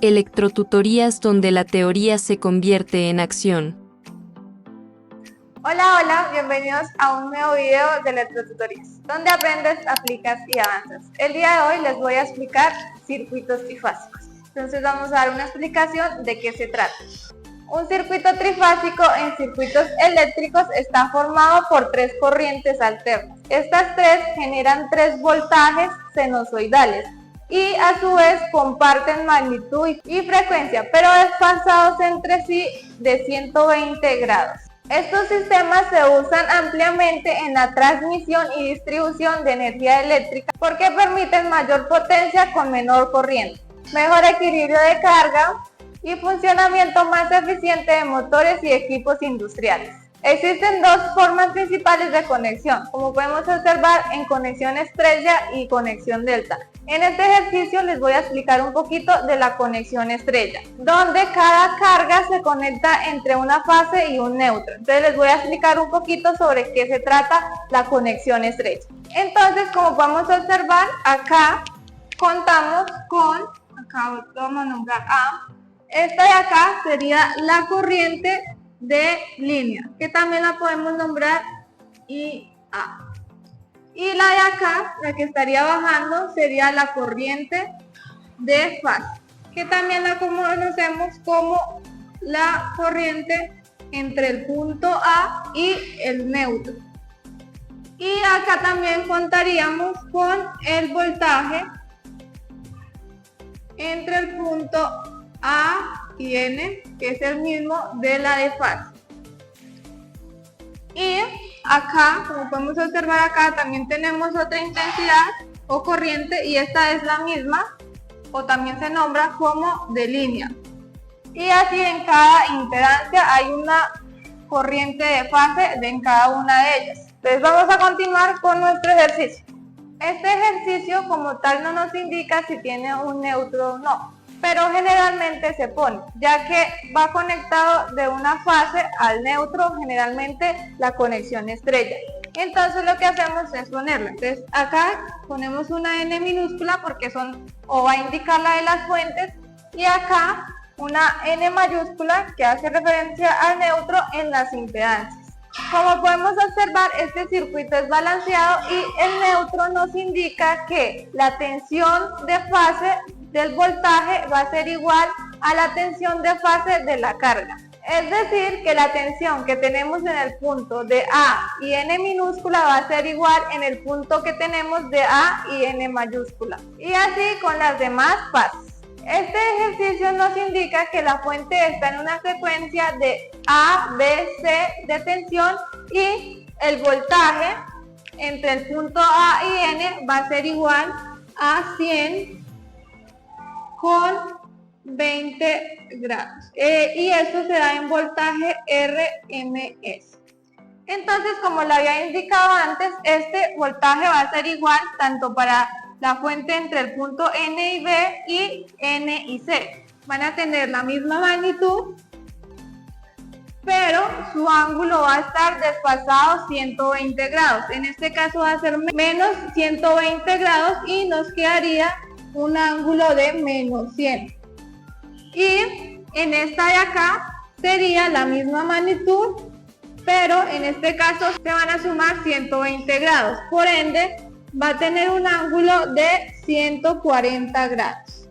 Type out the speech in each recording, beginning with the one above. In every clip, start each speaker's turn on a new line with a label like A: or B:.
A: Electrotutorías donde la teoría se convierte en acción.
B: Hola, bienvenidos a un nuevo video de Electrotutorías, donde aprendes, aplicas y avanzas. El día de hoy les voy a explicar circuitos trifásicos. Entonces vamos a dar una explicación de qué se trata. Un circuito trifásico en circuitos eléctricos está formado por tres corrientes alternas. Estas tres generan tres voltajes sinusoidales y a su vez comparten magnitud y frecuencia, pero desfasados entre sí de 120 grados. Estos sistemas se usan ampliamente en la transmisión y distribución de energía eléctrica porque permiten mayor potencia con menor corriente, mejor equilibrio de carga y funcionamiento más eficiente de motores y equipos industriales. Existen dos formas principales de conexión, como podemos observar en conexión estrella y conexión delta. En este ejercicio les voy a explicar un poquito de la conexión estrella, donde cada carga se conecta entre una fase y un neutro. Entonces les voy a explicar un poquito sobre qué se trata la conexión estrella. Entonces, como podemos observar, acá contamos con, acá vamos a nombrar A, esta de acá sería la corriente de línea, que también la podemos nombrar IA. Y la de acá, la que estaría bajando, sería la corriente de fase, que también la conocemos como la corriente entre el punto A y el neutro. Y acá también contaríamos con el voltaje entre el punto A y N, que es el mismo de la de fase. Y acá, como podemos observar acá, también tenemos otra intensidad o corriente y esta es la misma, o también se nombra como de línea. Y así en cada impedancia hay una corriente de fase en cada una de ellas. Entonces vamos a continuar con nuestro ejercicio. Este ejercicio como tal no nos indica si tiene un neutro o no, pero generalmente se pone, ya que va conectado de una fase al neutro, generalmente la conexión estrella. Entonces lo que hacemos es ponerlo. Entonces acá ponemos una N minúscula porque va a indicar la de las fuentes, y acá una N mayúscula que hace referencia al neutro en las impedancias. Como podemos observar, este circuito es balanceado y el neutro nos indica que la tensión de fase del voltaje va a ser igual a la tensión de fase de la carga. Es decir, que la tensión que tenemos en el punto de A y N minúscula va a ser igual en el punto que tenemos de A y N mayúscula. Y así con las demás fases. Este ejercicio nos indica que la fuente está en una secuencia de A, B, C de tensión y el voltaje entre el punto A y N va a ser igual a 100 con 20 grados. Y esto se da en voltaje RMS. Entonces, como lo había indicado antes, este voltaje va a ser igual tanto para la fuente entre el punto N y B y N y C. Van a tener la misma magnitud, pero su ángulo va a estar desfasado 120 grados. En este caso va a ser menos 120 grados y nos quedaría un ángulo de menos 100. Y en esta de acá sería la misma magnitud, pero en este caso se van a sumar 120 grados. Por ende, va a tener un ángulo de 140 grados.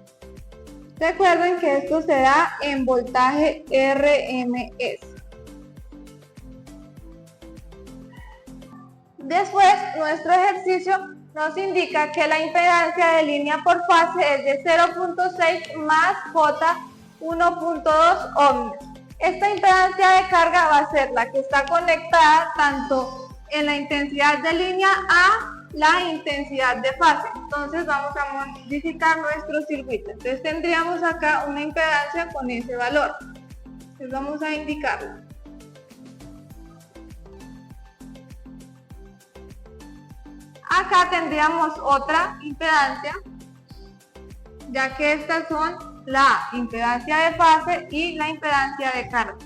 B: Recuerden que esto se da en voltaje RMS. Después, nuestro ejercicio nos indica que la impedancia de línea por fase es de 0.6 más J 1.2 ohmios. Esta impedancia de carga va a ser la que está conectada tanto en la intensidad de línea a la intensidad de fase. Entonces vamos a modificar nuestro circuito. Entonces tendríamos acá una impedancia con ese valor. Entonces vamos a indicarlo. Acá tendríamos otra impedancia, ya que estas son la impedancia de fase y la impedancia de carga.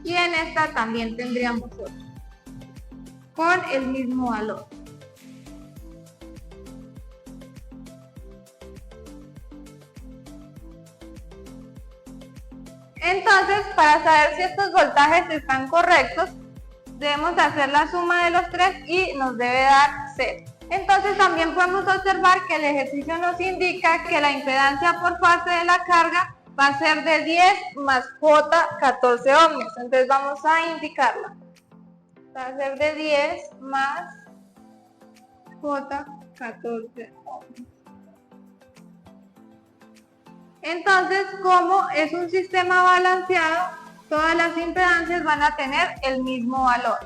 B: Y en esta también tendríamos otra, con el mismo valor. Entonces, para saber si estos voltajes están correctos, debemos hacer la suma de los tres y nos debe dar 0. Entonces también podemos observar que el ejercicio nos indica que la impedancia por fase de la carga va a ser de 10 más J 14 ohmios. Entonces vamos a indicarla. Va a ser de 10 más J 14 ohmios. Entonces, como es un sistema balanceado, todas las impedancias van a tener el mismo valor.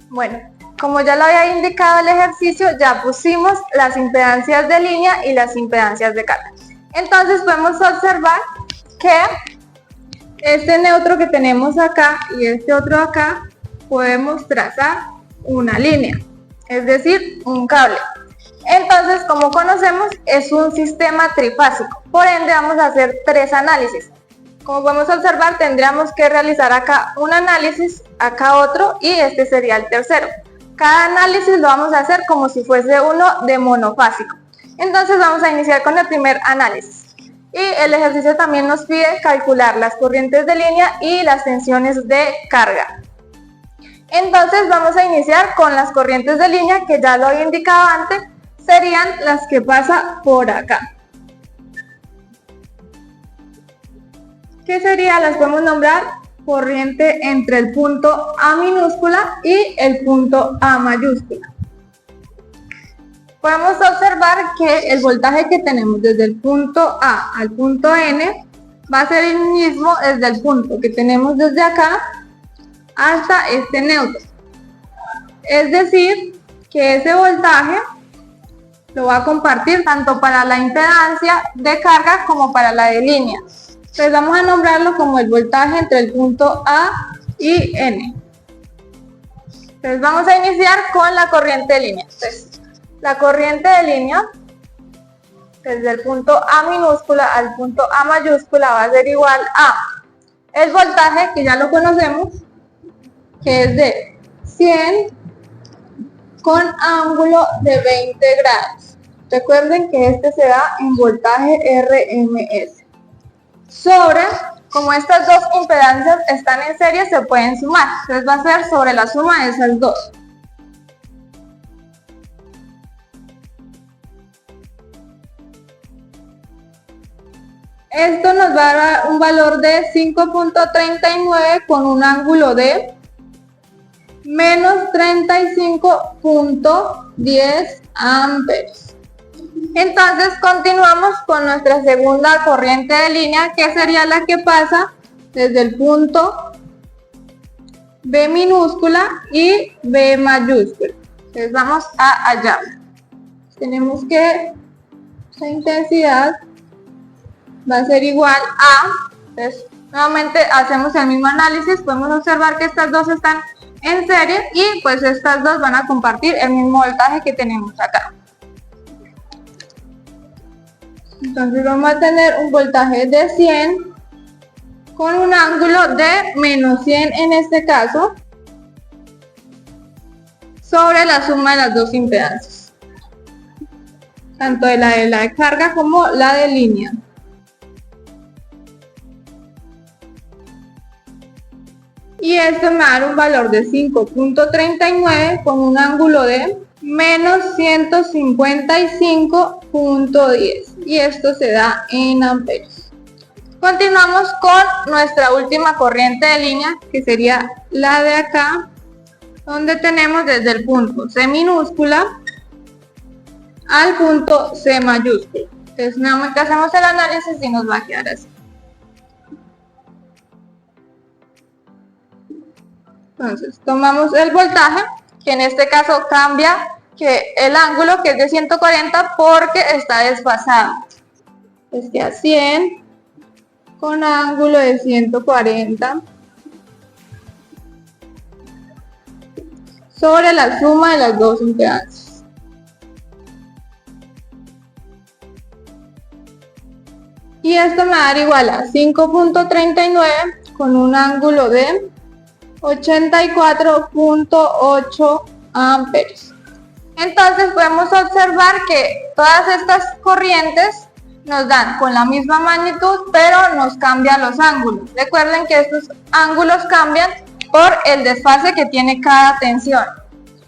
B: Bueno, como ya lo había indicado el ejercicio, ya pusimos las impedancias de línea y las impedancias de carga. Entonces podemos observar que este neutro que tenemos acá y este otro acá, podemos trazar una línea, es decir, un cable. Entonces, como conocemos, es un sistema trifásico, por ende vamos a hacer 3 análisis. Como podemos observar, tendríamos que realizar acá un análisis, acá otro y este sería el tercero. Cada análisis lo vamos a hacer como si fuese uno de monofásico. Entonces vamos a iniciar con el primer análisis. Y el ejercicio también nos pide calcular las corrientes de línea y las tensiones de carga. Entonces vamos a iniciar con las corrientes de línea, que ya lo había indicado antes, serían las que pasan por acá. ¿Qué sería? Las podemos nombrar corriente entre el punto A minúscula y el punto A mayúscula. Podemos observar que el voltaje que tenemos desde el punto A al punto N va a ser el mismo desde el punto que tenemos desde acá hasta este neutro. Es decir, que ese voltaje lo va a compartir tanto para la impedancia de carga como para la de línea. Entonces vamos a nombrarlo como el voltaje entre el punto A y N. Entonces vamos a iniciar con la corriente de línea. Entonces, la corriente de línea desde el punto A minúscula al punto A mayúscula va a ser igual a el voltaje, que ya lo conocemos, que es de 100 con ángulo de 20 grados. Recuerden que este se da en voltaje RMS. Sobre, como estas dos impedancias están en serie, se pueden sumar. Entonces va a ser sobre la suma de esas dos. Esto nos va a dar un valor de 5.39 con un ángulo de menos 35.10 amperes. Entonces continuamos con nuestra segunda corriente de línea, que sería la que pasa desde el punto B minúscula y B mayúscula. Entonces vamos a hallarla. Tenemos que esa intensidad va a ser igual a, entonces nuevamente hacemos el mismo análisis, podemos observar que estas dos están en serie y pues estas dos van a compartir el mismo voltaje que tenemos acá. Entonces vamos a tener un voltaje de 100 con un ángulo de menos 100 en este caso, sobre la suma de las dos impedancias, tanto de la de carga como la de línea. Y esto me va a dar un valor de 5.39 con un ángulo de menos 155.10, y esto se da en amperes. Continuamos con nuestra última corriente de línea, que sería la de acá, donde tenemos desde el punto C minúscula al punto C mayúscula. Entonces nuevamente hacemos el análisis y nos va a quedar así. Entonces tomamos el voltaje, que en este caso cambia que el ángulo, que es de 140 porque está desfasado. Este a 100 con ángulo de 140 sobre la suma de las dos impedancias. Y esto me va a dar igual a 5.39 con un ángulo de 84.8 amperes. Entonces podemos observar que todas estas corrientes nos dan con la misma magnitud, pero nos cambian los ángulos. Recuerden que estos ángulos cambian por el desfase que tiene cada tensión.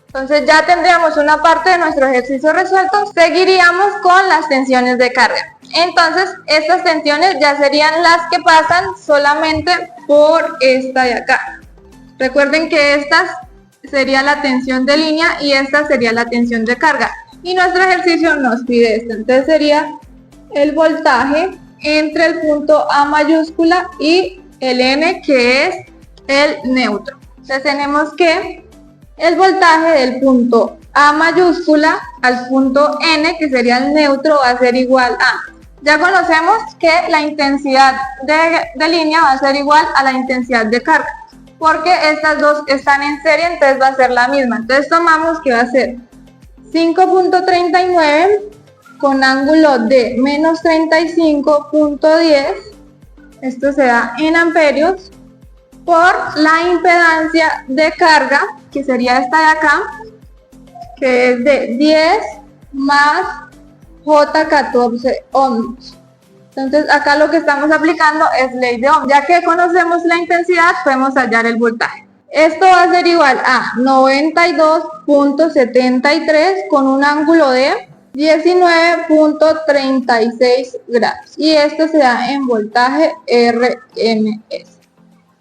B: Entonces ya tendríamos una parte de nuestro ejercicio resuelto. Seguiríamos con las tensiones de carga. Entonces estas tensiones ya serían las que pasan solamente por esta de acá. Recuerden que esta sería la tensión de línea y esta sería la tensión de carga. Y nuestro ejercicio nos pide esto. Entonces sería el voltaje entre el punto A mayúscula y el N, que es el neutro. Entonces tenemos que el voltaje del punto A mayúscula al punto N, que sería el neutro, va a ser igual a... Ya conocemos que la intensidad de línea va a ser igual a la intensidad de carga, porque estas dos están en serie, entonces va a ser la misma. Entonces tomamos que va a ser 5.39 con ángulo de menos 35.10, esto se da en amperios, por la impedancia de carga, que sería esta de acá, que es de 10 más J14 ohms. Entonces acá lo que estamos aplicando es ley de Ohm. Ya que conocemos la intensidad, podemos hallar el voltaje. Esto va a ser igual a 92.73 con un ángulo de 19.36 grados. Y esto se da en voltaje RMS.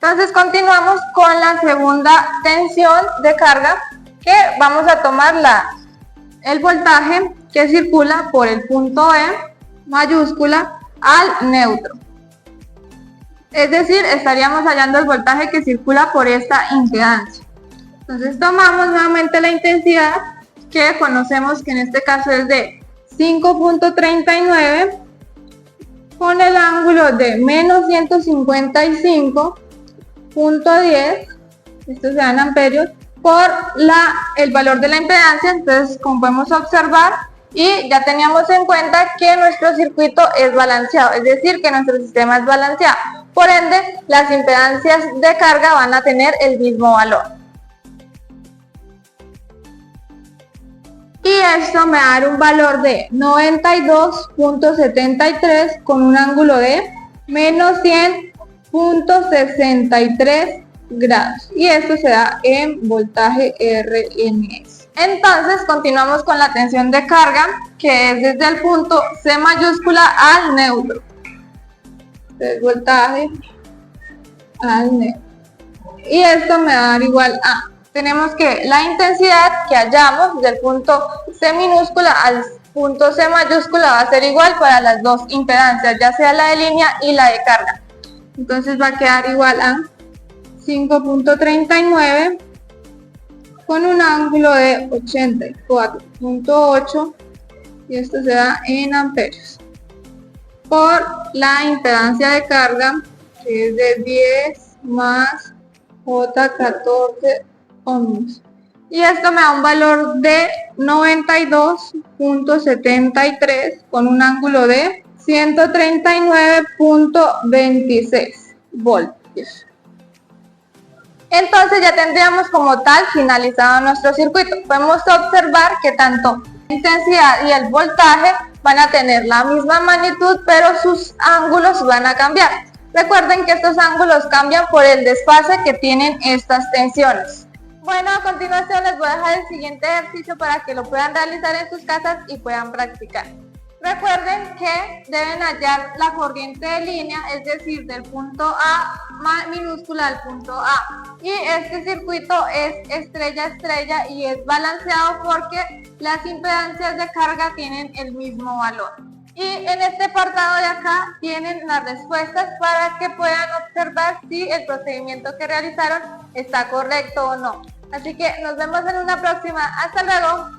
B: Entonces continuamos con la segunda tensión de carga, que vamos a tomar el voltaje que circula por el punto E mayúscula al neutro. Es decir, estaríamos hallando el voltaje que circula por esta impedancia. Entonces tomamos nuevamente la intensidad, que conocemos que en este caso es de 5.39 con el ángulo de menos 155.10, esto se da en amperios, por el valor de la impedancia. Entonces, como podemos observar, y ya teníamos en cuenta que nuestro circuito es balanceado, es decir, que nuestro sistema es balanceado. Por ende, las impedancias de carga van a tener el mismo valor. Y esto me va a dar un valor de 92.73 con un ángulo de menos 100.63 grados. Y esto se da en voltaje RMS. Entonces continuamos con la tensión de carga, que es desde el punto C mayúscula al neutro. Entonces voltaje al neutro. Y esto me va a dar igual a... Tenemos que la intensidad que hallamos del punto C minúscula al punto C mayúscula va a ser igual para las dos impedancias, ya sea la de línea y la de carga. Entonces va a quedar igual a 5.39 con un ángulo de 84.8, y esto se da en amperios, por la impedancia de carga, que es de 10 más J14 ohms. Y esto me da un valor de 92.73 con un ángulo de 139.26 voltios. Entonces ya tendríamos como tal finalizado nuestro circuito. Podemos observar que tanto la intensidad y el voltaje van a tener la misma magnitud, pero sus ángulos van a cambiar. Recuerden que estos ángulos cambian por el desfase que tienen estas tensiones. Bueno, a continuación les voy a dejar el siguiente ejercicio para que lo puedan realizar en sus casas y puedan practicar. Recuerden que deben hallar la corriente de línea, es decir, del punto A minúscula al punto A. Y este circuito es estrella-estrella y es balanceado porque las impedancias de carga tienen el mismo valor. Y en este apartado de acá tienen las respuestas para que puedan observar si el procedimiento que realizaron está correcto o no. Así que nos vemos en una próxima. ¡Hasta luego!